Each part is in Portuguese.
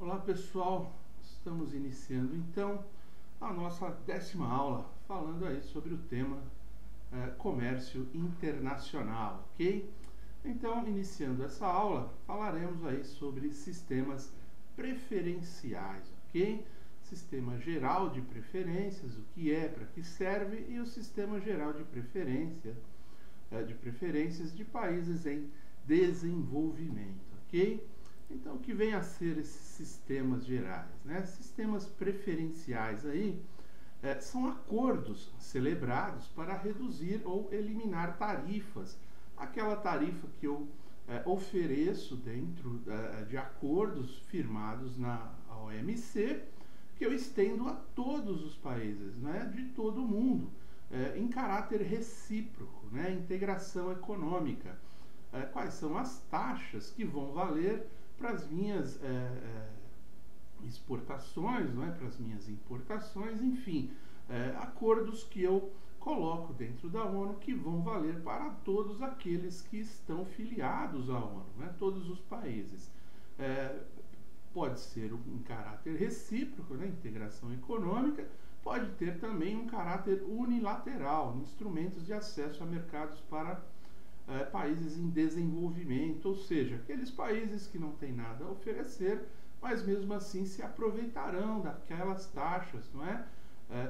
Olá pessoal, estamos iniciando então a nossa 10ª aula, falando aí sobre o tema comércio internacional, ok? Então, iniciando essa aula, falaremos aí sobre sistemas preferenciais, ok? Sistema geral de preferências, o que é, para que serve, e o sistema geral de preferências de países em desenvolvimento, ok? Então, o que vem a ser esses sistemas gerais, né? Sistemas preferenciais aí são acordos celebrados para reduzir ou eliminar tarifas. Aquela tarifa que eu ofereço dentro de acordos firmados na OMC, que eu estendo a todos os países, né, de todo o mundo, em caráter recíproco, né, integração econômica. Quais são as taxas que vão valer para as minhas exportações, não é? Para as minhas importações, enfim, acordos que eu coloco dentro da ONU que vão valer para todos aqueles que estão filiados à ONU, né? Todos os países. Pode ser um caráter recíproco, né? Integração econômica, pode ter também um caráter unilateral, instrumentos de acesso a mercados para países em desenvolvimento, ou seja, aqueles países que não têm nada a oferecer, mas mesmo assim se aproveitarão daquelas taxas, não é?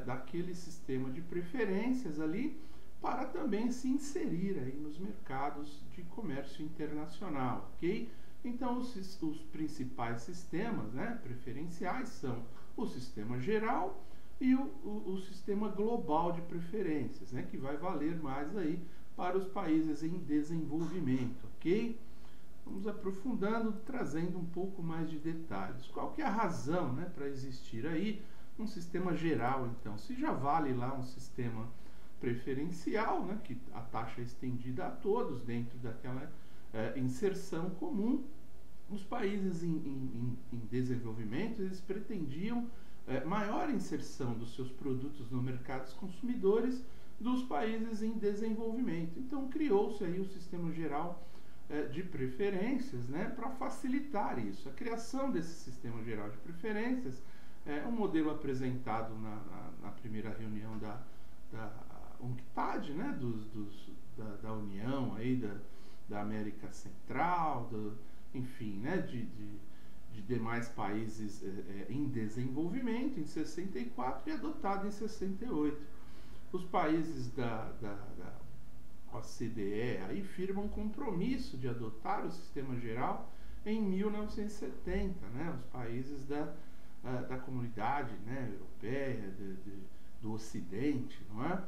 Daquele sistema de preferências ali, para também se inserir aí nos mercados de comércio internacional, ok? Então, os principais sistemas, né, preferenciais são o sistema geral e o sistema global de preferências, né, que vai valer mais aí para os países em desenvolvimento, ok? Vamos aprofundando, trazendo um pouco mais de detalhes. Qual que é a razão, né, para existir aí um sistema geral, então? Se já vale lá um sistema preferencial, né, que a taxa é estendida a todos dentro daquela inserção comum, os países em desenvolvimento, eles pretendiam maior inserção dos seus produtos no mercados consumidores dos países em desenvolvimento. Então, criou-se aí o sistema geral de preferências, né, para facilitar isso. A criação desse sistema geral de preferências é um modelo apresentado na primeira reunião da UNCTAD, né, da União aí da América Central, enfim, né, de demais países em desenvolvimento, em 64, e adotado em 68. Os países da OCDE aí firmam um compromisso de adotar o sistema geral em 1970, né? Os países da comunidade, né, europeia, do Ocidente, não é?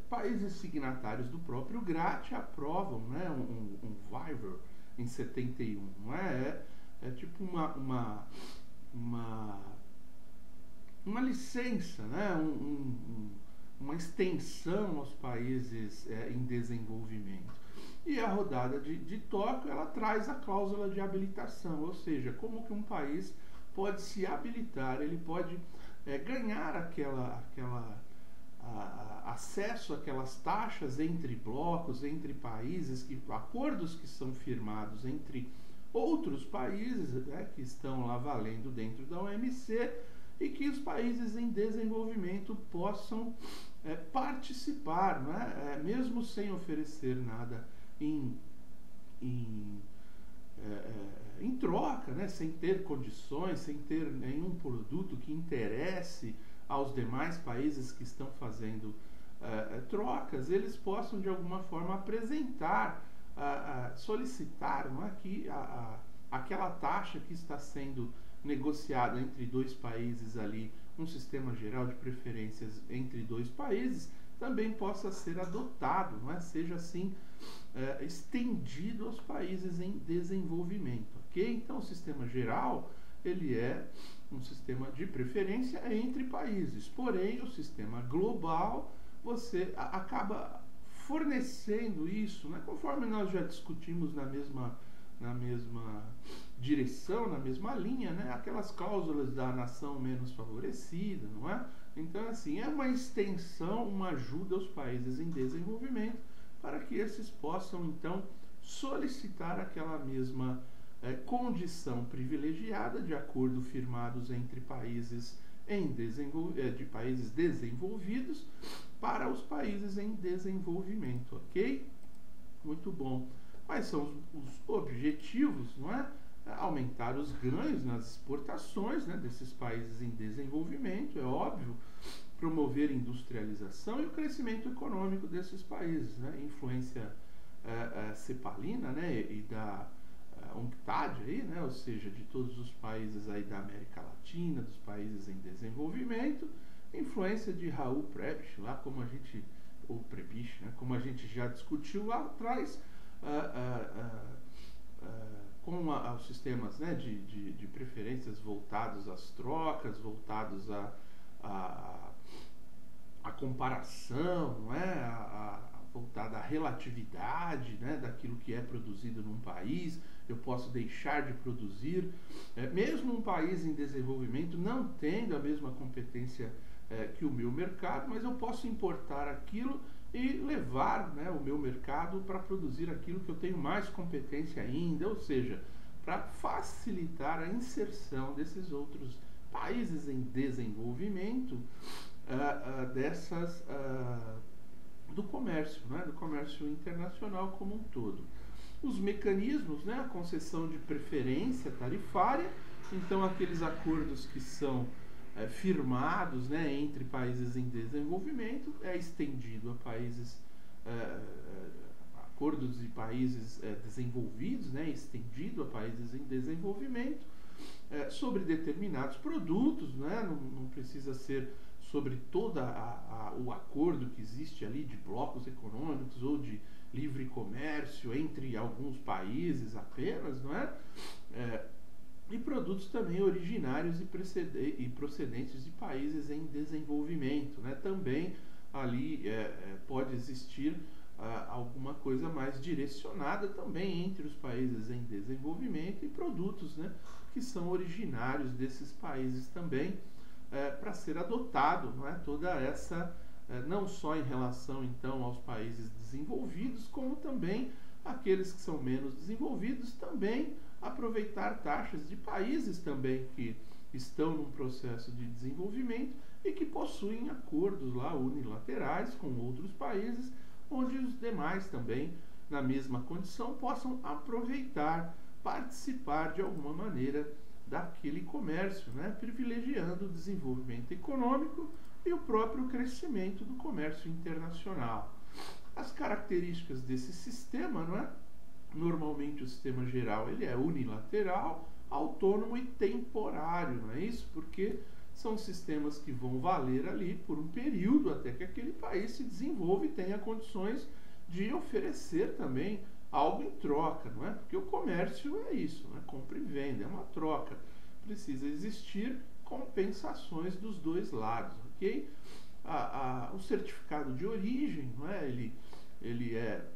Países signatários do próprio GRATT aprovam, né, um waiver em 71, não é? É tipo uma licença, né? Uma extensão aos países em desenvolvimento. E a rodada de Tóquio, ela traz a cláusula de habilitação, ou seja, como que um país pode se habilitar, ele pode ganhar acesso àquelas taxas entre blocos, entre países, acordos que são firmados entre outros países, né, que estão lá valendo dentro da OMC, e que os países em desenvolvimento possam participar, né, mesmo sem oferecer nada em troca, né, sem ter condições, sem ter nenhum produto que interesse aos demais países que estão fazendo trocas, eles possam de alguma forma apresentar, solicitar, não é, que aquela taxa que está sendo negociada entre dois países ali, um sistema geral de preferências entre dois países, também possa ser adotado, não é? Seja assim estendido aos países em desenvolvimento, ok? Então, o sistema geral, ele é um sistema de preferência entre países, porém, o sistema global, você acaba fornecendo isso, né? Conforme nós já discutimos na mesma direção, na mesma linha, né? Aquelas cláusulas da nação menos favorecida, não é? Então, assim, é uma extensão, uma ajuda aos países em desenvolvimento para que esses possam, então, solicitar aquela mesma condição privilegiada de acordo firmados entre países de países desenvolvidos para os países em desenvolvimento, ok? Muito bom. Quais são os objetivos, não é? Aumentar os ganhos nas exportações, né, desses países em desenvolvimento, é óbvio, promover industrialização e o crescimento econômico desses países, né, influência cepalina, né, e da UNCTAD aí, né, ou seja, de todos os países aí da América Latina, dos países em desenvolvimento, influência de Raul Prebisch, lá como a gente, ou Prebisch, né, como a gente já discutiu lá atrás, com os sistemas, né, de preferências voltados às trocas, voltados à comparação, não é? Voltada à relatividade, né, daquilo que é produzido num país. Eu posso deixar de produzir, mesmo um país em desenvolvimento não tendo a mesma competência que o meu mercado, mas eu posso importar aquilo e levar, né, o meu mercado para produzir aquilo que eu tenho mais competência ainda, ou seja, para facilitar a inserção desses outros países em desenvolvimento do comércio, né, do comércio internacional como um todo. Os mecanismos, né, a concessão de preferência tarifária, então aqueles acordos que são firmados, né, entre países em desenvolvimento, é estendido a países, acordos de países desenvolvidos, né, estendido a países em desenvolvimento, sobre determinados produtos, né, não precisa ser sobre todo o acordo que existe ali de blocos econômicos ou de livre comércio entre alguns países apenas, não é? E produtos também originários e procedentes de países em desenvolvimento, né? Também ali pode existir alguma coisa mais direcionada também entre os países em desenvolvimento e produtos, né, que são originários desses países também, para ser adotado, não é? Toda essa, não só em relação então aos países desenvolvidos, como também aqueles que são menos desenvolvidos, também aproveitar taxas de países também que estão num processo de desenvolvimento e que possuem acordos lá unilaterais com outros países, onde os demais também, na mesma condição, possam aproveitar, participar de alguma maneira daquele comércio, né, privilegiando o desenvolvimento econômico e o próprio crescimento do comércio internacional. As características desse sistema, não é? Normalmente o sistema geral ele é unilateral, autônomo e temporário, não é isso? Porque são sistemas que vão valer ali por um período até que aquele país se desenvolva e tenha condições de oferecer também algo em troca, não é? Porque o comércio é isso, né? Compra e venda, é uma troca. Precisa existir compensações dos dois lados, ok? O certificado de origem, não é? Ele é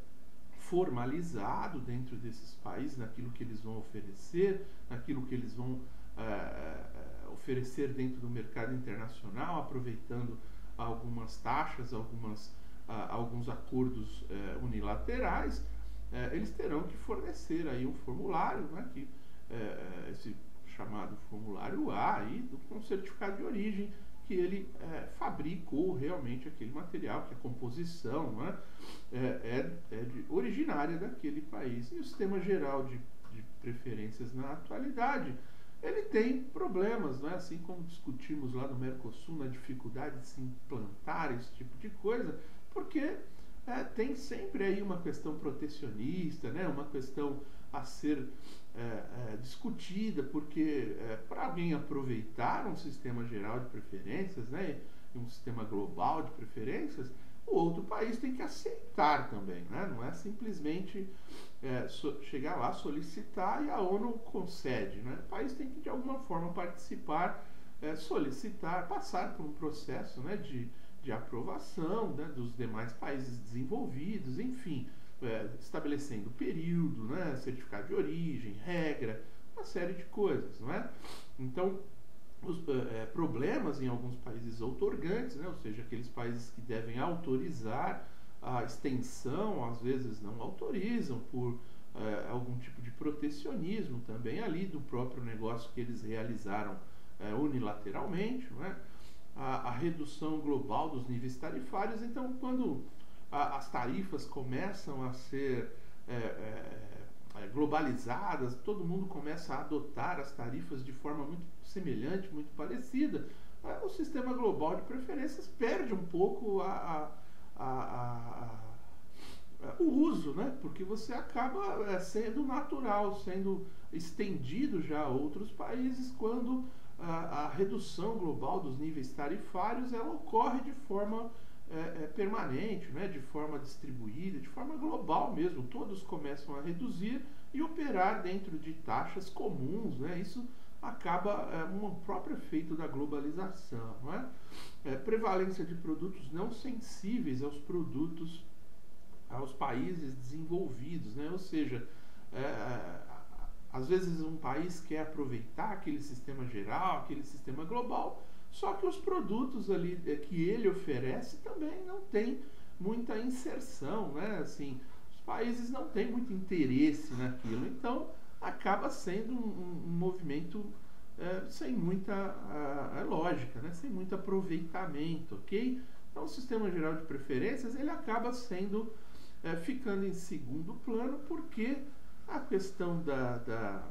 formalizado dentro desses países, naquilo que eles vão oferecer, naquilo que eles vão oferecer dentro do mercado internacional, aproveitando algumas taxas, alguns acordos unilaterais. Eles terão que fornecer aí um formulário, né, esse chamado formulário A, aí, com certificado de origem, que ele fabricou realmente aquele material, que a composição, né, originária daquele país. E o sistema geral de preferências na atualidade, ele tem problemas, né, assim como discutimos lá no Mercosul, na dificuldade de se implantar esse tipo de coisa, porque tem sempre aí uma questão protecionista, né, uma questão a ser discutida, porque para alguém aproveitar um sistema geral de preferências, né, um sistema global de preferências, o outro país tem que aceitar também, né? Não é simplesmente chegar lá, solicitar e a ONU concede, né? O país tem que de alguma forma participar, solicitar, passar por um processo, né, de aprovação, né, dos demais países desenvolvidos, enfim, estabelecendo período, né, certificado de origem, regra, uma série de coisas, não é? Então, os problemas em alguns países outorgantes, né, ou seja, aqueles países que devem autorizar a extensão, às vezes não autorizam por algum tipo de protecionismo também ali do próprio negócio que eles realizaram unilateralmente, não é? A redução global dos níveis tarifários. Então, quando as tarifas começam a ser globalizadas, todo mundo começa a adotar as tarifas de forma muito semelhante, muito parecida, o sistema global de preferências perde um pouco o uso, né? Porque você acaba sendo natural, sendo estendido já a outros países quando a redução global dos níveis tarifários ela ocorre de forma permanente, né? De forma distribuída, de forma global mesmo. Todos começam a reduzir e operar dentro de taxas comuns, né? Isso acaba um próprio efeito da globalização, não é? Prevalência de produtos não sensíveis aos países desenvolvidos, né? Ou seja, às vezes um país quer aproveitar aquele sistema geral, aquele sistema global, só que os produtos ali que ele oferece também não tem muita inserção, né? Assim, os países não têm muito interesse naquilo, então acaba sendo um movimento sem muita lógica, né? Sem muito aproveitamento, ok? Então o sistema geral de preferências ele acaba sendo ficando em segundo plano porque a questão da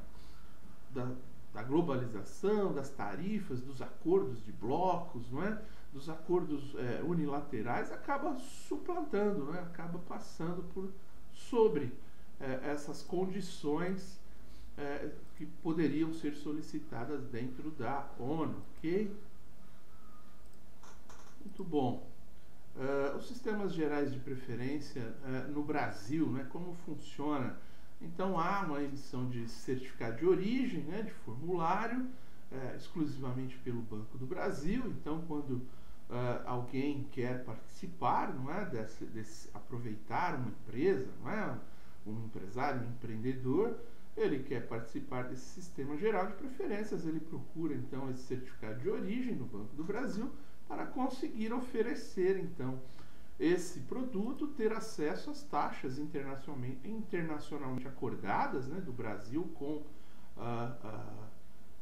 globalização, das tarifas, dos acordos de blocos, não é? Dos acordos unilaterais acaba suplantando, né? Acaba passando sobre essas condições que poderiam ser solicitadas dentro da ONU, ok? Muito bom. Os sistemas gerais de preferência no Brasil, né, como funciona? Então há uma emissão de certificado de origem, né, de formulário, exclusivamente pelo Banco do Brasil. Então quando alguém quer participar, não é, aproveitar uma empresa, não é, um empresário, um empreendedor, ele quer participar desse sistema geral de preferências, ele procura então esse certificado de origem no Banco do Brasil para conseguir oferecer, então, esse produto, ter acesso às taxas internacionalmente acordadas, né, do Brasil com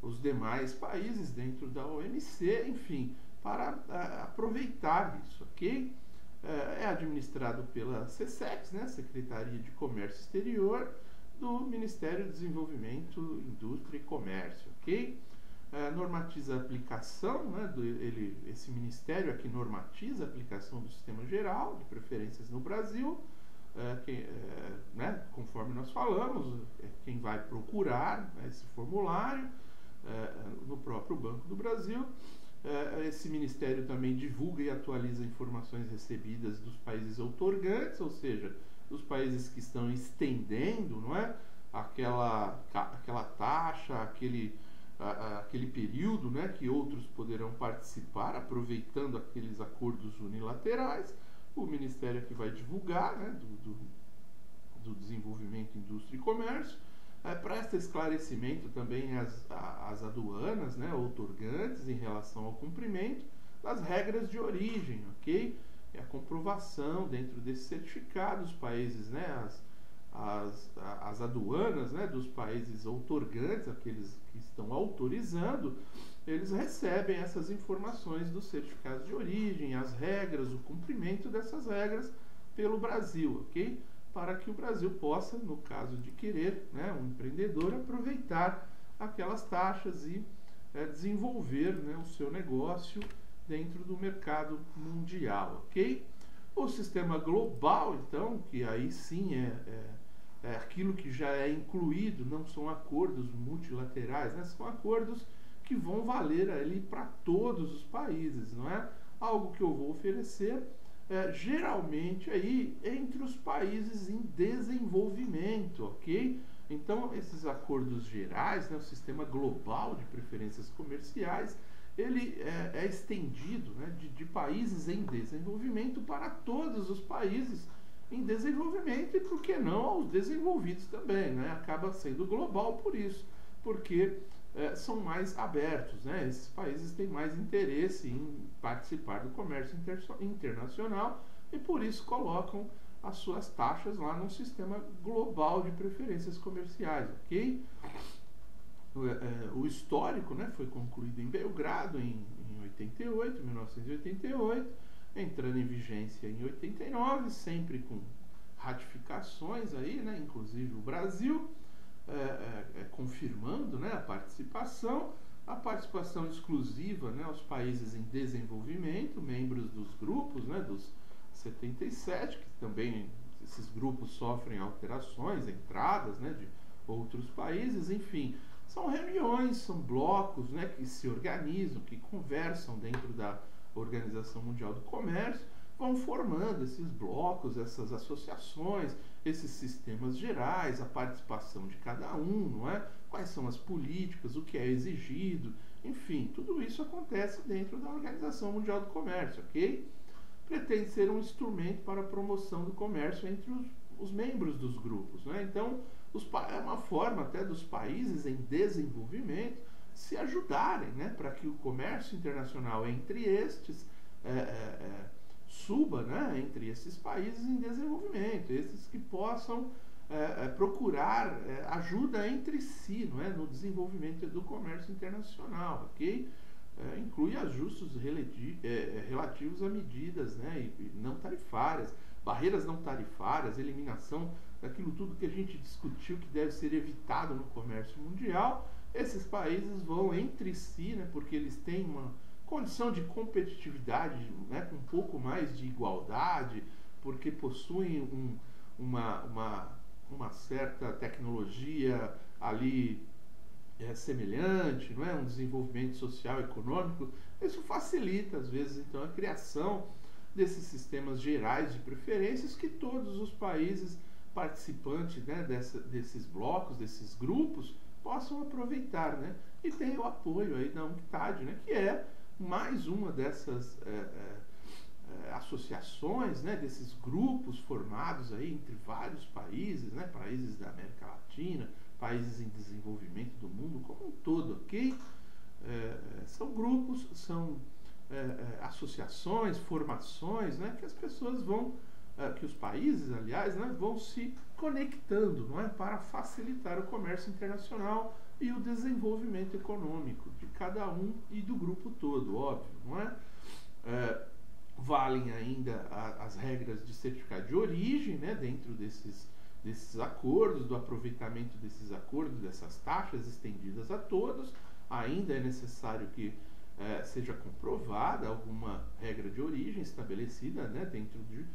os demais países dentro da OMC, enfim, para aproveitar isso, ok? É administrado pela SECEX, né, Secretaria de Comércio Exterior, do Ministério do Desenvolvimento, Indústria e Comércio, ok? Normatiza a aplicação, né, esse ministério aqui normatiza a aplicação do sistema geral de preferências no Brasil, né, conforme nós falamos, quem vai procurar esse formulário no próprio Banco do Brasil. Esse ministério também divulga e atualiza informações recebidas dos países outorgantes, ou seja, dos países que estão estendendo, não é, aquela taxa, aquele período, né, que outros poderão participar, aproveitando aqueles acordos unilaterais. O Ministério que vai divulgar, né, do Desenvolvimento, Indústria e Comércio, presta esclarecimento também às aduanas, né, outorgantes em relação ao cumprimento das regras de origem, ok? É a comprovação dentro desse certificado, os países, né, as aduanas, né, dos países outorgantes, aqueles que estão autorizando, eles recebem essas informações dos certificados de origem, as regras, o cumprimento dessas regras pelo Brasil, ok? Para que o Brasil possa, no caso de querer, né, um empreendedor, aproveitar aquelas taxas e desenvolver, né, o seu negócio dentro do mercado mundial, ok? O sistema global, então, que aí sim é aquilo que já é incluído, não são acordos multilaterais, né? São acordos que vão valer ali para todos os países, não é? Algo que eu vou oferecer geralmente aí entre os países em desenvolvimento, ok? Então, esses acordos gerais, né, o sistema global de preferências comerciais, ele é estendido, né, de países em desenvolvimento para todos os países em desenvolvimento e, por que não, aos desenvolvidos também, né? Acaba sendo global por isso, porque são mais abertos, né? Esses países têm mais interesse em participar do comércio internacional e por isso colocam as suas taxas lá num sistema global de preferências comerciais, ok? O histórico, né, foi concluído em Belgrado em 1988, entrando em vigência em 89, sempre com ratificações aí, né, inclusive o Brasil confirmando, né, a participação exclusiva, né, aos países em desenvolvimento, membros dos grupos, né, dos 77, que também esses grupos sofrem alterações, entradas, né, de outros países, enfim, são reuniões, são blocos, né, que se organizam, que conversam dentro da Organização Mundial do Comércio, vão formando esses blocos, essas associações, esses sistemas gerais, a participação de cada um, não é? Quais são as políticas, o que é exigido, enfim, tudo isso acontece dentro da Organização Mundial do Comércio, ok? Pretende ser um instrumento para a promoção do comércio entre os membros dos grupos, né? Então, é uma forma até dos países em desenvolvimento se ajudarem, né, para que o comércio internacional entre estes suba, né, entre esses países em desenvolvimento, esses que possam procurar ajuda entre si, não é, no desenvolvimento do comércio internacional, ok? Inclui ajustes relativos a medidas, né, e não tarifárias, barreiras não tarifárias, eliminação daquilo tudo que a gente discutiu que deve ser evitado no comércio mundial. Esses países vão entre si, né, porque eles têm uma condição de competitividade, né, com um pouco mais de igualdade, porque possuem uma certa tecnologia ali semelhante, não é? Um desenvolvimento social e econômico. Isso facilita, às vezes, então, a criação desses sistemas gerais de preferências que todos os países participantes, né, desses blocos, desses grupos, possam aproveitar, né? E tem o apoio aí da UNCTAD, né, que é mais uma dessas associações, né, desses grupos formados aí entre vários países, né, países da América Latina, países em desenvolvimento do mundo como um todo, ok? São grupos, são associações, formações, né, que as pessoas vão, que os países, aliás, né, vão se conectando, não é, para facilitar o comércio internacional e o desenvolvimento econômico de cada um e do grupo todo, óbvio, não é? Valem ainda as regras de certificado de origem, né, dentro desses acordos, do aproveitamento desses acordos, dessas taxas estendidas a todos. Ainda é necessário que seja comprovada alguma regra de origem estabelecida, né, dentro de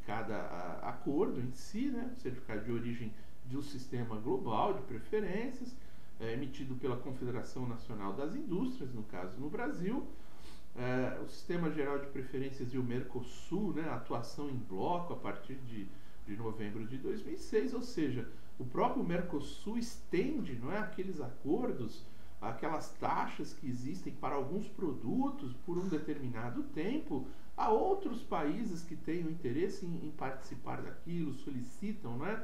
cada acordo em si, né, certificado de origem do sistema global de preferências, emitido pela Confederação Nacional das Indústrias, no caso no Brasil, o Sistema Geral de Preferências e o Mercosul, né, atuação em bloco a partir de novembro de 2006, ou seja, o próprio Mercosul estende, não é, aqueles acordos, aquelas taxas que existem para alguns produtos por um determinado tempo a outros países que tenham interesse em participar daquilo, solicitam, né,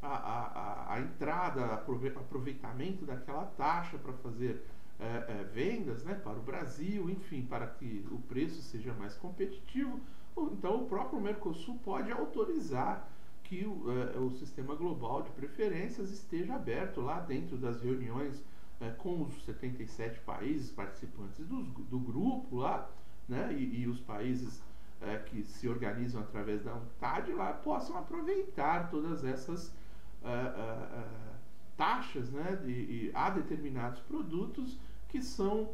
a entrada, aproveitamento daquela taxa para fazer vendas, né, para o Brasil, enfim, para que o preço seja mais competitivo. Então o próprio Mercosul pode autorizar que o sistema global de preferências esteja aberto lá dentro das reuniões com os 77 países participantes do grupo lá, né, e os países que se organizam através da UNCTAD lá possam aproveitar todas essas taxas, né, a determinados produtos que são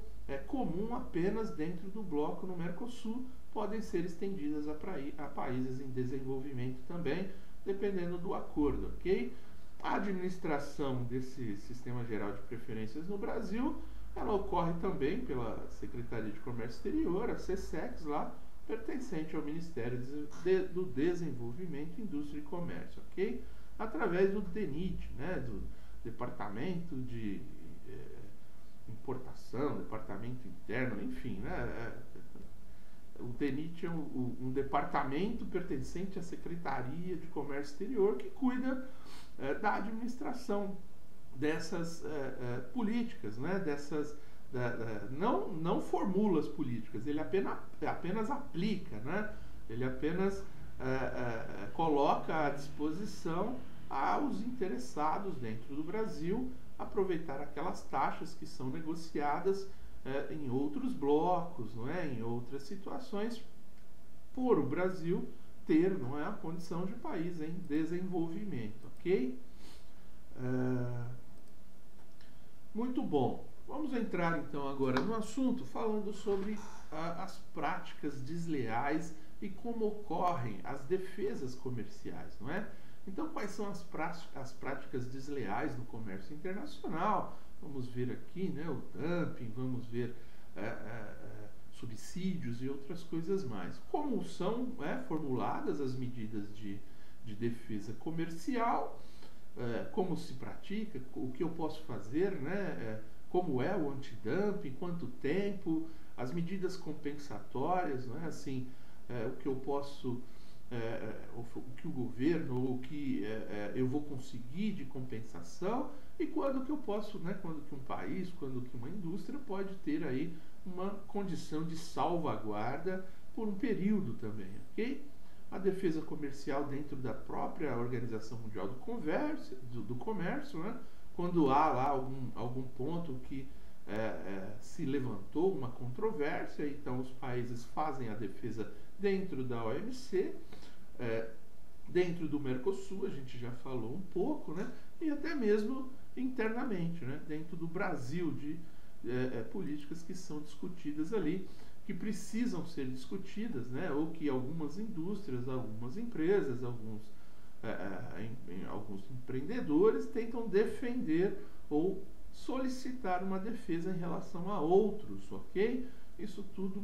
comum apenas dentro do bloco no Mercosul, podem ser estendidas a países em desenvolvimento também, dependendo do acordo, ok? A administração desse Sistema Geral de Preferências no Brasil, ela ocorre também pela Secretaria de Comércio Exterior, a SECEX lá, pertencente ao Ministério do Desenvolvimento, Indústria e Comércio, ok? Através do DENIT, né, do Departamento de Importação, Departamento Interno, enfim, né? O DENIT é um departamento pertencente à Secretaria de Comércio Exterior que cuida da administração dessas políticas, né? Dessas, não formula as políticas, ele apenas aplica, né? Ele apenas coloca à disposição aos interessados dentro do Brasil aproveitar aquelas taxas que são negociadas em outros blocos, não é? Em outras situações, por o Brasil ter, não é, a condição de país em desenvolvimento, ok? Muito bom. Vamos entrar então agora no assunto falando sobre as práticas desleais e como ocorrem as defesas comerciais, não é? Então, quais são as práticas desleais no comércio internacional? Vamos ver aqui, né, o dumping, vamos ver subsídios e outras coisas mais. Como são formuladas as medidas de defesa comercial, como se pratica, o que eu posso fazer, né, como é o antidumping, quanto tempo, as medidas compensatórias, não é? Assim, o que eu posso, o que o governo, o que eu vou conseguir de compensação e quando que eu posso, né, quando que um país, quando que uma indústria pode ter aí uma condição de salvaguarda por um período também, ok? A defesa comercial dentro da própria Organização Mundial do Comércio, né? Quando há lá algum ponto que se levantou uma controvérsia, então os países fazem a defesa dentro da OMC, dentro do Mercosul, a gente já falou um pouco, né? E até mesmo internamente, né? Dentro do Brasil, de políticas que são discutidas ali, que precisam ser discutidas, né? Ou que algumas indústrias, algumas empresas, alguns empreendedores tentam defender ou solicitar uma defesa em relação a outros, ok? Isso tudo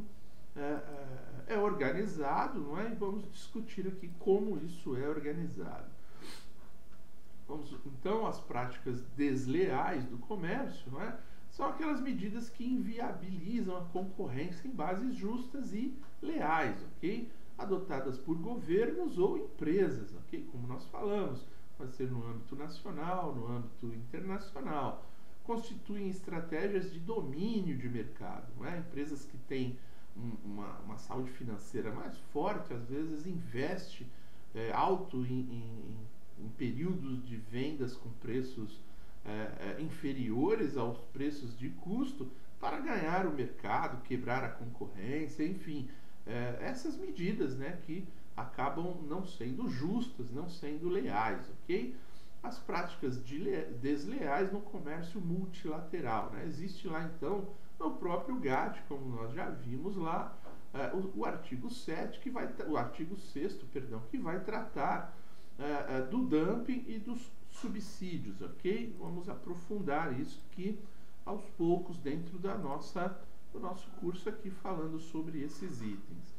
é organizado, não é? E vamos discutir aqui como isso é organizado. Então, as práticas desleais do comércio, não é? São aquelas medidas que inviabilizam a concorrência em bases justas e leais, ok? Adotadas por governos ou empresas, ok? Como nós falamos, pode ser no âmbito nacional, no âmbito internacional. Constituem estratégias de domínio de mercado, não é? Empresas que têm uma saúde financeira mais forte, às vezes investe alto em períodos de vendas com preços inferiores aos preços de custo para ganhar o mercado, quebrar a concorrência, enfim, essas medidas, né, que acabam não sendo justas, não sendo leais, ok? As práticas desleais no comércio multilateral, né? Existe lá então no próprio GATT, como nós já vimos lá, o artigo 7 o artigo 6º, perdão, que vai tratar do dumping e dos subsídios, ok? Vamos aprofundar isso aqui aos poucos dentro do nosso curso aqui falando sobre esses itens.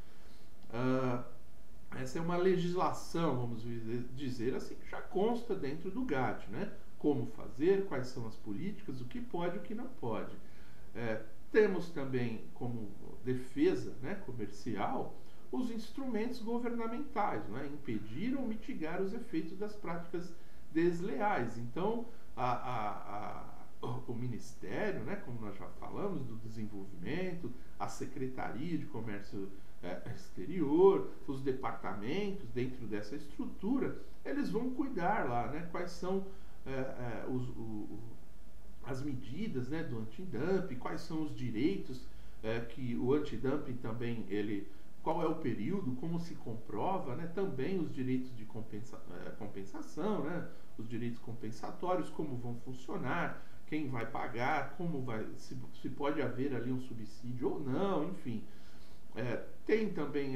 Essa é uma legislação, vamos dizer assim, que já consta dentro do GATT, né? Como fazer, quais são as políticas, o que pode e o que não pode. Temos também como defesa, né, comercial os instrumentos governamentais, né? Impedir ou mitigar os efeitos das práticas desleais. Então, o Ministério, né, como nós já falamos, do Desenvolvimento, a Secretaria de Comércio Exterior, os departamentos dentro dessa estrutura, eles vão cuidar lá, né, quais são as medidas, né, do antidumping, quais são os direitos que o antidumping também qual é o período, como se comprova, né, também os direitos de compensação, né, os direitos compensatórios, como vão funcionar, quem vai pagar, se pode haver ali um subsídio ou não, enfim. Tem também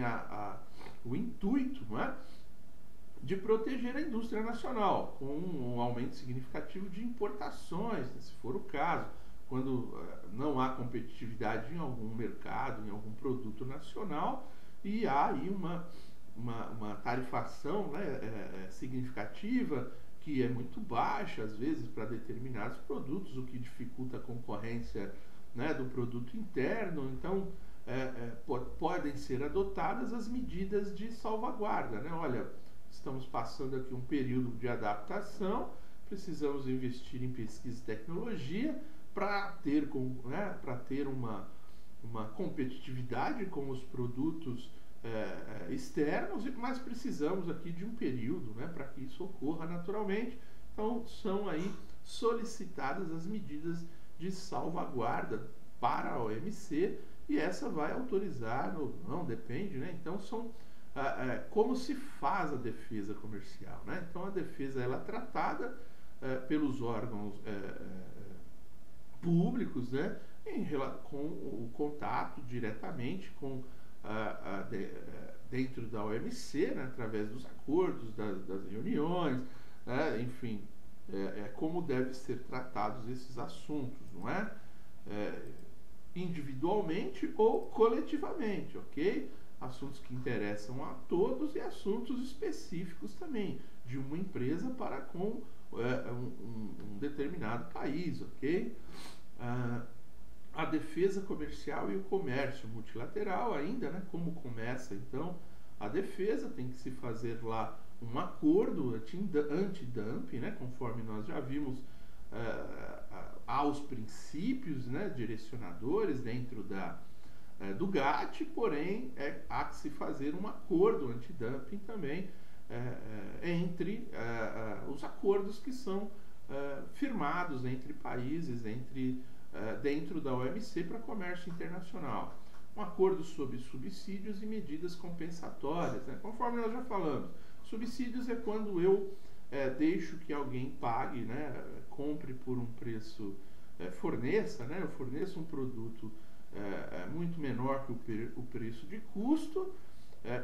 o intuito, não é, de proteger a indústria nacional, com um aumento significativo de importações, se for o caso, quando não há competitividade em algum mercado, em algum produto nacional, e há aí uma tarifação, né, significativa, que é muito baixa, às vezes, para determinados produtos, o que dificulta a concorrência, né, do produto interno. Então, podem ser adotadas as medidas de salvaguarda, né? Olha, estamos passando aqui um período de adaptação, precisamos investir em pesquisa e tecnologia para ter uma competitividade com os produtos externos, mas precisamos aqui de um período, né, para que isso ocorra naturalmente. Então são aí solicitadas as medidas de salvaguarda para a OMC, e essa vai autorizar ou não, depende, né? Então são como se faz a defesa comercial, né? Então a defesa ela é tratada pelos órgãos públicos, né? Com o contato diretamente com dentro da OMC, né? Através dos acordos, das reuniões, enfim, como devem ser tratados esses assuntos, não é? Individualmente ou coletivamente, ok? Assuntos que interessam a todos e assuntos específicos também de uma empresa para com um determinado país, ok? A defesa comercial e o comércio multilateral ainda, né? Como começa então a defesa, tem que se fazer lá um acordo anti-dumping, né? Conforme nós já vimos, aos princípios, né, direcionadores dentro do GATT, porém há que se fazer um acordo anti-dumping também entre os acordos que são firmados entre países, dentro da OMC para comércio internacional. Um acordo sobre subsídios e medidas compensatórias, né? Conforme nós já falamos, subsídios é quando eu deixo que alguém pague, né, compre por um preço, forneça, né, eu forneço um produto muito menor que o preço de custo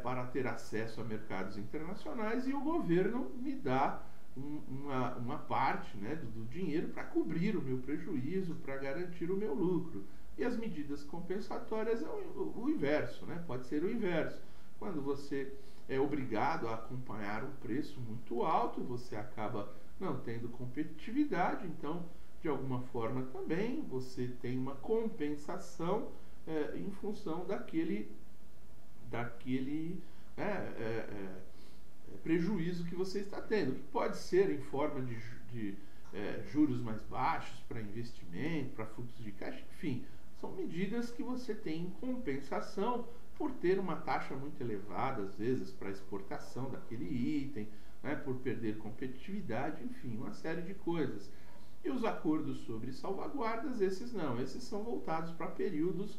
para ter acesso a mercados internacionais, e o governo me dá uma parte, né, do dinheiro para cobrir o meu prejuízo, para garantir o meu lucro. E as medidas compensatórias é o inverso, né? Pode ser o inverso. Quando você é obrigado a acompanhar um preço muito alto, você acaba não tendo competitividade, então, de alguma forma também, você tem uma compensação em função daquele prejuízo que você está tendo, que pode ser em forma de juros mais baixos para investimento, para fluxo de caixa, enfim, são medidas que você tem em compensação por ter uma taxa muito elevada, às vezes, para exportação daquele item, né, por perder competitividade, enfim, uma série de coisas. E os acordos sobre salvaguardas, esses não, esses são voltados para períodos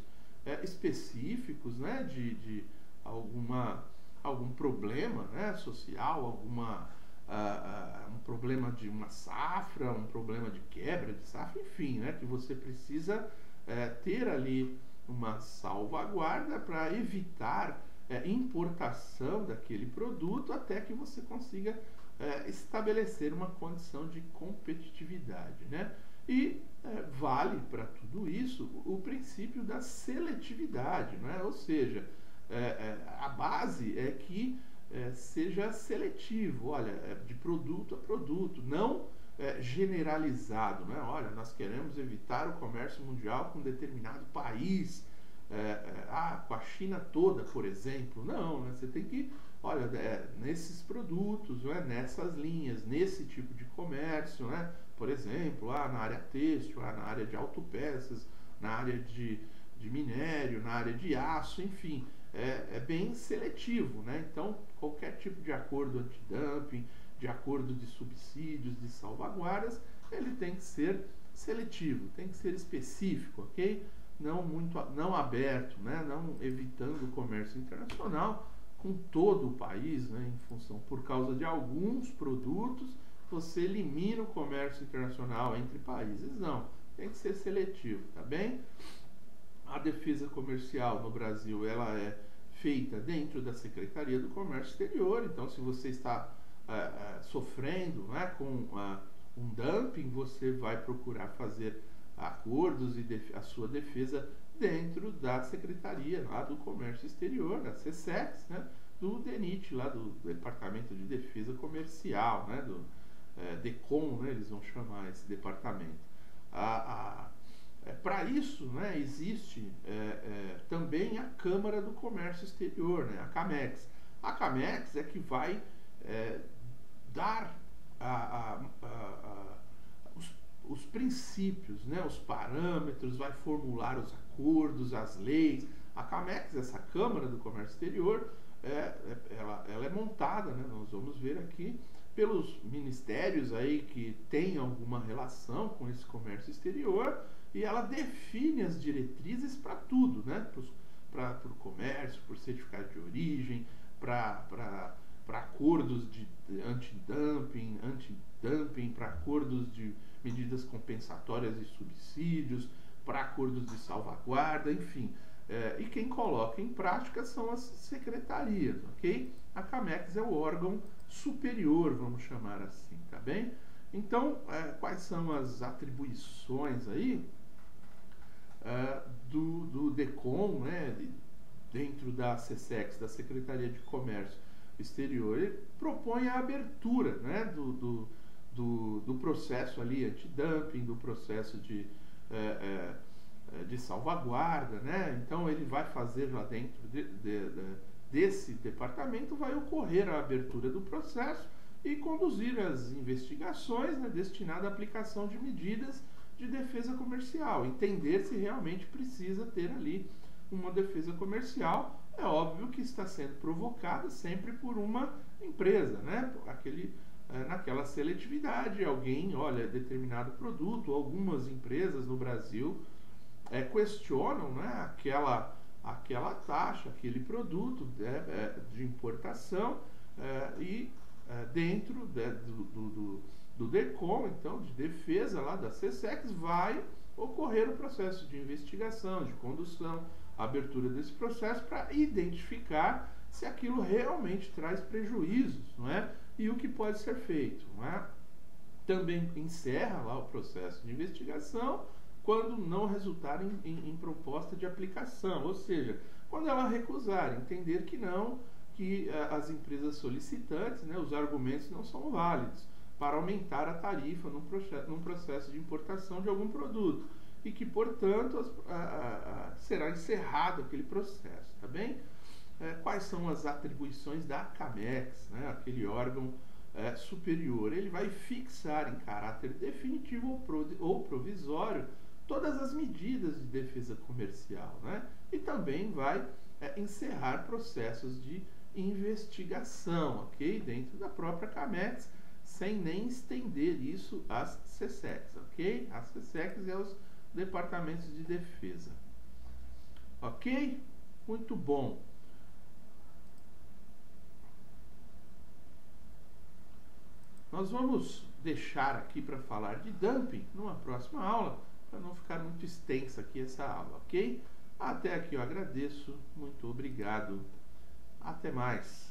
específicos, né, de algum problema, né, social, um problema de uma safra, um problema de quebra de safra, enfim, né, que você precisa ter ali uma salvaguarda para evitar importação daquele produto até que você consiga estabelecer uma condição de competitividade, né? E vale para tudo isso o princípio da seletividade, né? Ou seja, a base é que seja seletivo, olha, de produto a produto, não generalizado, né? Olha, nós queremos evitar o comércio mundial com determinado país, com a China toda, por exemplo. Não, né? Você tem que, olha, nesses produtos, né? Nessas linhas, nesse tipo de comércio, né? Por exemplo, na área têxtil, na área de autopeças, na área de minério, na área de aço, enfim, é bem seletivo, né? Então, qualquer tipo de acordo antidumping, de acordo de subsídios, de salvaguardas, ele tem que ser seletivo, tem que ser específico, ok? Não aberto, né? Não evitando o comércio internacional com todo o país, né? Em função, por causa de alguns produtos, você elimina o comércio internacional entre países. Não, tem que ser seletivo, tá bem? A defesa comercial no Brasil, ela é feita dentro da Secretaria do Comércio Exterior. Então, se você está sofrendo, né, com um dumping, você vai procurar fazer acordos e a sua defesa dentro da Secretaria lá do Comércio Exterior, da SECEX, né, do DENIT, lá do Departamento de Defesa Comercial, né, do DECOM, né, eles vão chamar esse departamento. Para isso, né, existe também a Câmara do Comércio Exterior, né, a CAMEX. A CAMEX é que vai dar os princípios, né, os parâmetros, vai formular os acordos, as leis, A CAMEX, essa Câmara do Comércio Exterior, ela é montada, né, nós vamos ver aqui, pelos ministérios aí que têm alguma relação com esse comércio exterior, e ela define as diretrizes para tudo, né, para o comércio, por certificado de origem, para acordos de antidumping, para acordos de medidas compensatórias e subsídios, para acordos de salvaguarda, enfim. E quem coloca em prática são as secretarias, ok? A CAMEX é o órgão superior, vamos chamar assim, tá bem? Então, quais são as atribuições aí do DECOM, né, dentro da SESEX, da Secretaria de Comércio Exterior? Ele propõe a abertura, né, do processo ali antidumping, do processo de salvaguarda, né? Então ele vai fazer lá dentro desse departamento, vai ocorrer a abertura do processo e conduzir as investigações, né, destinadas à aplicação de medidas de defesa comercial, entender se realmente precisa ter ali uma defesa comercial. É óbvio que está sendo provocada sempre por uma empresa, né? Naquela seletividade, alguém olha determinado produto, algumas empresas no Brasil questionam, né, aquela taxa, aquele produto de importação, e dentro do DECOM, então, de defesa lá da SESEX, vai ocorrer o processo de investigação, de condução, a abertura desse processo para identificar se aquilo realmente traz prejuízos, não é? E o que pode ser feito, não é? Também encerra lá o processo de investigação quando não resultar em proposta de aplicação, ou seja, quando ela recusar, entender que não, que as empresas solicitantes, né, os argumentos não são válidos para aumentar a tarifa num processo de importação de algum produto e que, portanto, será encerrado aquele processo, tá bem? Quais são as atribuições da CAMEX, né, aquele órgão superior? Ele vai fixar em caráter definitivo ou provisório todas as medidas de defesa comercial, né? E também vai encerrar processos de investigação, ok? Dentro da própria CAMEX, sem nem estender isso às SESEX, ok? As SESEX e aos departamentos de defesa. Ok? Muito bom. Nós vamos deixar aqui para falar de dumping numa próxima aula, para não ficar muito extensa aqui essa aula, ok? Até aqui eu agradeço, muito obrigado, até mais.